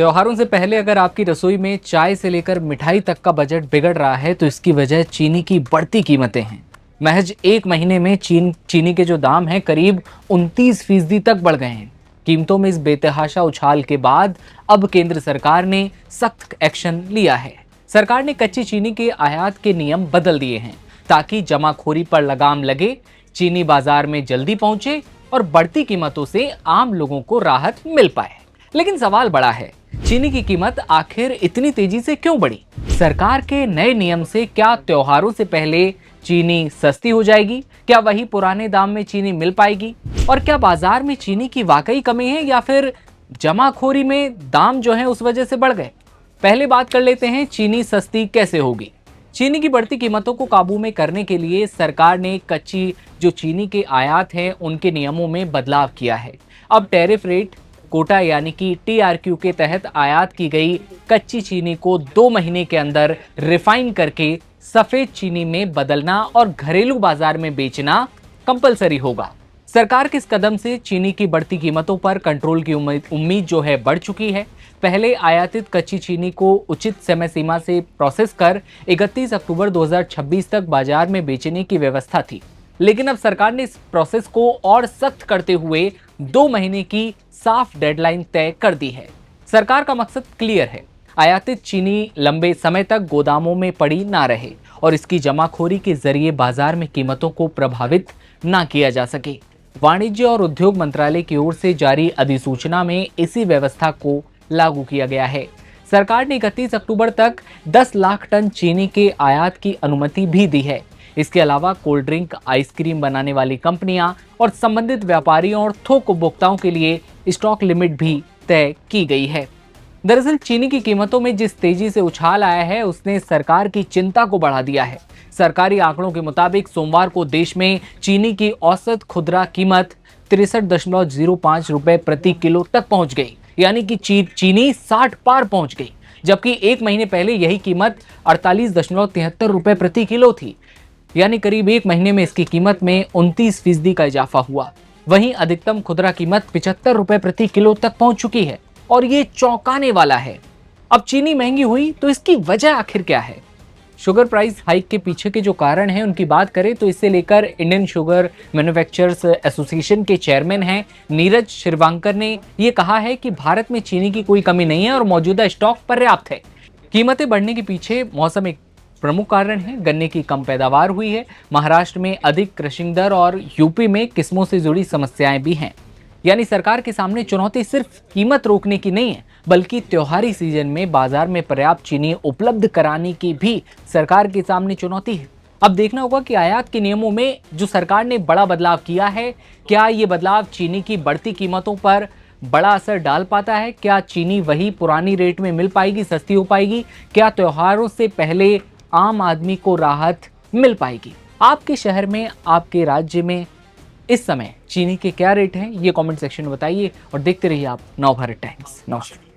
त्योहारों से पहले अगर आपकी रसोई में चाय से लेकर मिठाई तक का बजट बिगड़ रहा है तो इसकी वजह चीनी की बढ़ती कीमतें हैं। महज एक महीने में चीनी के जो दाम हैं करीब 29% तक बढ़ गए हैं। कीमतों में इस बेतहाशा उछाल के बाद अब केंद्र सरकार ने सख्त एक्शन लिया है। सरकार ने कच्ची चीनी के आयात के नियम बदल दिए हैं ताकि जमाखोरी पर लगाम लगे, चीनी बाजार में जल्दी पहुंचे और बढ़ती कीमतों से आम लोगों को राहत मिल पाए। लेकिन सवाल बड़ा है, चीनी की कीमत आखिर इतनी तेजी से क्यों बढ़ी? सरकार के नए नियम से क्या त्योहारों से पहले चीनी सस्ती हो जाएगी? क्या वही पुराने दाम में चीनी मिल पाएगी? और क्या बाजार में चीनी की वाकई कमी है या फिर जमाखोरी में दाम जो है उस वजह से बढ़ गए? पहले बात कर लेते हैं चीनी सस्ती कैसे होगी। चीनी की बढ़ती कीमतों को काबू में करने के लिए सरकार ने कच्ची जो चीनी के आयात हैं उनके नियमों में बदलाव किया है। अब टैरिफ रेट कोटा यानी कि TRQ के तहत आयात की गई कच्ची चीनी को 2 महीने के अंदर रिफाइन करके सफेद चीनी में बदलना और घरेलू बाजार में बेचना कंपलसरी होगा। सरकार के इस कदम से चीनी की बढ़ती कीमतों पर कंट्रोल की उम्मीद जो है बढ़ चुकी है। पहले आयातित कच्ची चीनी को उचित समय सीमा से प्रोसेस कर 31 अक्टूबर 2026 तक बाजार में बेचने की व्यवस्था थी, लेकिन अब सरकार ने इस प्रोसेस को और सख्त करते हुए 2 महीने की साफ डेडलाइन तय कर दी है। सरकार का मकसद क्लियर है, आयातित चीनी लंबे समय तक गोदामों में पड़ी ना रहे और इसकी जमाखोरी के जरिए बाजार में कीमतों को प्रभावित ना किया जा सके। वाणिज्य और उद्योग मंत्रालय की ओर से जारी अधिसूचना में इसी व्यवस्था को लागू किया गया है। सरकार ने 31 अक्टूबर तक 10 लाख टन चीनी के आयात की अनुमति भी दी है। इसके अलावा कोल्ड ड्रिंक, आइसक्रीम बनाने वाली कंपनियां और संबंधित व्यापारियों और थोक उपभोक्ताओं के लिए स्टॉक लिमिट भी तय की गई है। दरअसल चीनी की कीमतों में जिस तेजी से उछाल आया है उसने सरकार की चिंता को बढ़ा दिया है। सरकारी आंकड़ों के मुताबिक सोमवार को देश में चीनी की औसत खुदरा कीमत 63.05 रुपए प्रति किलो तक पहुंच गई, यानी कि चीनी 60 पार पहुंच गई, जबकि एक महीने पहले यही कीमत 48.73 रुपए प्रति किलो थी, यानी करीब एक महीने में इसकी कीमत में 29% का इजाफा हुआ। वहीं अधिकतम खुदरा कीमत 75 रुपए प्रति किलो तक पहुंच चुकी है और ये चौंकाने वाला है। अब चीनी महंगी हुई तो इसकी वजह आखिर क्या है? शुगर प्राइस हाइक के पीछे के जो कारण हैं उनकी बात करें तो इससे लेकर इंडियन शुगर मैन्युफैक्चरर्स एसोसिएशन के चेयरमैन हैं नीरज श्रीवांकर ने ये कहा है कि भारत में चीनी की कोई कमी नहीं है और मौजूदा स्टॉक पर्याप्त है। कीमतें बढ़ने के पीछे मौसम एक प्रमुख कारण है। गन्ने की कम पैदावार हुई है, महाराष्ट्र में अधिक क्रशिंग दर और यूपी में किस्मों से जुड़ी समस्याएं भी हैं। यानी सरकार के सामने चुनौती सिर्फ कीमत रोकने की नहीं है, बल्कि त्योहारी सीजन में बाजार में पर्याप्त चीनी उपलब्ध कराने की भी सरकार के सामने चुनौती है। अब देखना होगा कि आयात के नियमों में जो सरकार ने बड़ा बदलाव किया है, क्या ये बदलाव चीनी की बढ़ती कीमतों पर बड़ा असर डाल पाता है? क्या चीनी वही पुरानी रेट में मिल पाएगी, सस्ती हो पाएगी? क्या त्योहारों से पहले आम आदमी को राहत मिल पाएगी? आपके शहर में, आपके राज्य में इस समय चीनी के क्या रेट हैं, ये कमेंट सेक्शन में बताइए और देखते रहिए आप नवभारत टाइम्स। नमस्कार।